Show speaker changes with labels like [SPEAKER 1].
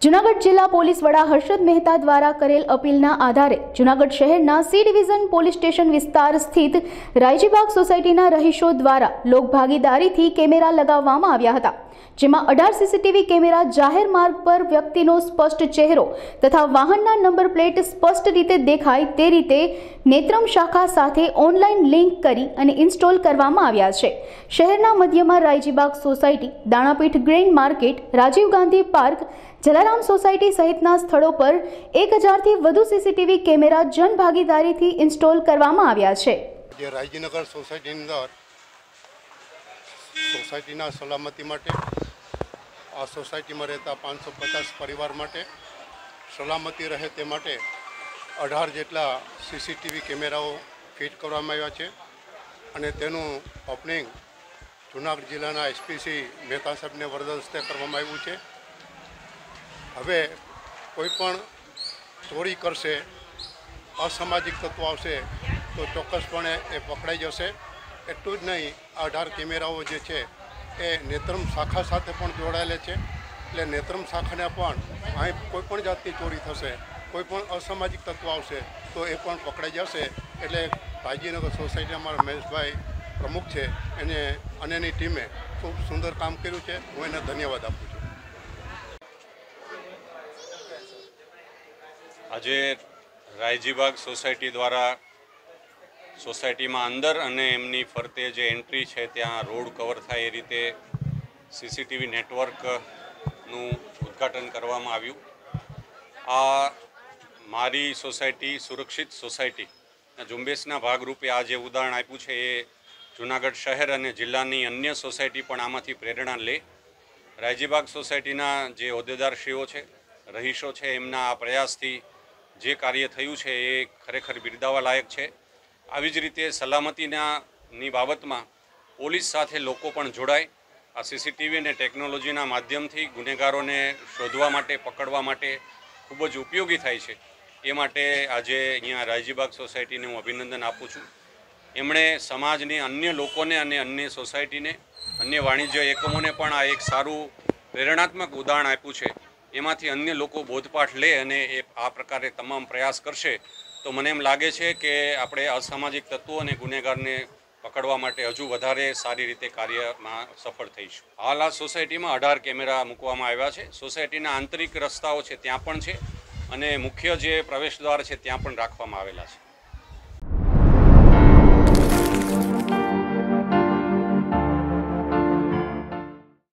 [SPEAKER 1] જૂનાગઢ જિલ્લા પોલીસ વડા હર્ષદ મહેતા દ્વારા કરેલ અપીલના આધારે જૂનાગઢ શહેરના સી ડિવિઝન પોલીસ સ્ટેશન વિસ્તાર સ્થિત રાયજીબાગ સોસાયટીના રહીશો દ્વારા લોકભાગીદારીથી કેમેરા લગાવવામાં આવ્યા હતા, જેમાં 18 સીસીટીવી કેમેરા જાહેર માર્ગ પર વ્યક્તિનો સ્પષ્ટ ચહેરો તથા વાહનના નંબર પ્લેટ સ્પષ્ટ રીતે દેખાય તે રીતે નેત્રમ શાખા સાથે ઓનલાઈન લિંક કરી અને ઇન્સ્ટોલ કરવામાં આવ્યા છે। શહેરના મધ્યમાં Raijibag society, Danapith grain market, Rajiv Gandhi park, Jalaram society સહિતના સ્થળો પર 1000થી વધુ સીસીટીવી કેમેરા જનભાગીદારીથી ઇન્સ્ટોલ કરવામાં આવ્યા છે।
[SPEAKER 2] રાયજીનગર સોસાયટીની અંદર સોસાયટીના સલામતી માટે આ સોસાયટીમાં રહેતા 550 પરિવાર માટે સલામતી રહે તે માટે 18 જેટલા સીસીટીવી કેમેરાઓ ફિટ કરવામાં આવ્યા છે અને તેનું ઓપનિંગ જૂનાગઢ જિલ્લાના એસપી મહેતા સાહેબને વરદ હસ્તે કરવામાં આવ્યું છે। હવે કોઈ પણ ચોરી કરશે, અસામાજિક તત્વો આવશે તો ચોક્કસપણે એ પકડાઈ જશે। એટલું જ નહીં, 18 કેમેરાઓ જે છે એ નેત્રમ શાખા સાથે પણ જોડાયેલા છે, એટલે નેત્રમ શાખાને પણ અહીં કોઈ પણ જાતની ચોરી થશે, કોઈ પણ અસામાજિક તત્વો આવશે તો એ પણ પકડાઈ જશે। એટલે રાયજીનગર સોસાયટી અમારા મહેશભાઈ પ્રમુખ છે, એને અને એની ટીમે ખૂબ સુંદર કામ કર્યું છે, હું એને ધન્યવાદ આપું છું।
[SPEAKER 3] આજે રાયજીબાગ સોસાયટી દ્વારા સોસાયટીમાં અંદર અને એમની ફરતે જે એન્ટ્રી છે ત્યાં રોડ કવર થાય એ રીતે સીસીટીવી નેટવર્કનું ઉદ્ઘાટન કરવામાં આવ્યું। આ મારી સોસાયટી સુરક્ષિત સોસાયટીના ઝુંબેશના ભાગરૂપે આ જે ઉદાહરણ આપ્યું છે એ જૂનાગઢ શહેર અને જિલ્લાની અન્ય સોસાયટી પણ આમાંથી પ્રેરણા લે। રાયજીબાગ સોસાયટીના જે હોદ્દેદારશ્રીઓ છે, રહીશો છે, એમના આ પ્રયાસથી જે કાર્ય થયું છે એ ખરેખર બિરદાવવા લાયક છે। આવી જ રીતે સલામતીની બાબતમાં પોલીસ સાથે લોકો પણ જોડાય, આ સીસીટીવી અને ટેકનોલોજીના માધ્યમથી ગુનેગારોને શોધવા માટે, પકડવા માટે ખૂબ જ ઉપયોગી થાય છે। એ માટે આજે અહીંયા રાયજીબાગ સોસાયટીને હું અભિનંદન આપું છું। એમણે સમાજની અન્ય લોકોને અને અન્ય સોસાયટીને, અન્ય વાણિજ્ય એકમોને પણ આ એક સારું પ્રેરણાત્મક ઉદાહરણ આપ્યું છે। એમાંથી અન્ય લોકો બોધપાઠ લે અને એ આ પ્રકારે તમામ પ્રયાસ કરશે તો મને એમ લાગે છે કે આપણે અસામાજિક તત્વો અને ગુનેગારને પકડવા માટે હજુ વધારે સારી રીતે કાર્યમાં સફળ થઈશું। હાલ આ સોસાયટીમાં 18 કેમેરા મૂકવામાં આવ્યા છે। સોસાયટીના આંતરિક રસ્તાઓ છે ત્યાં પણ છે અને મુખ્ય જે પ્રવેશદ્વાર છે ત્યાં પણ રાખવામાં આવેલા છે।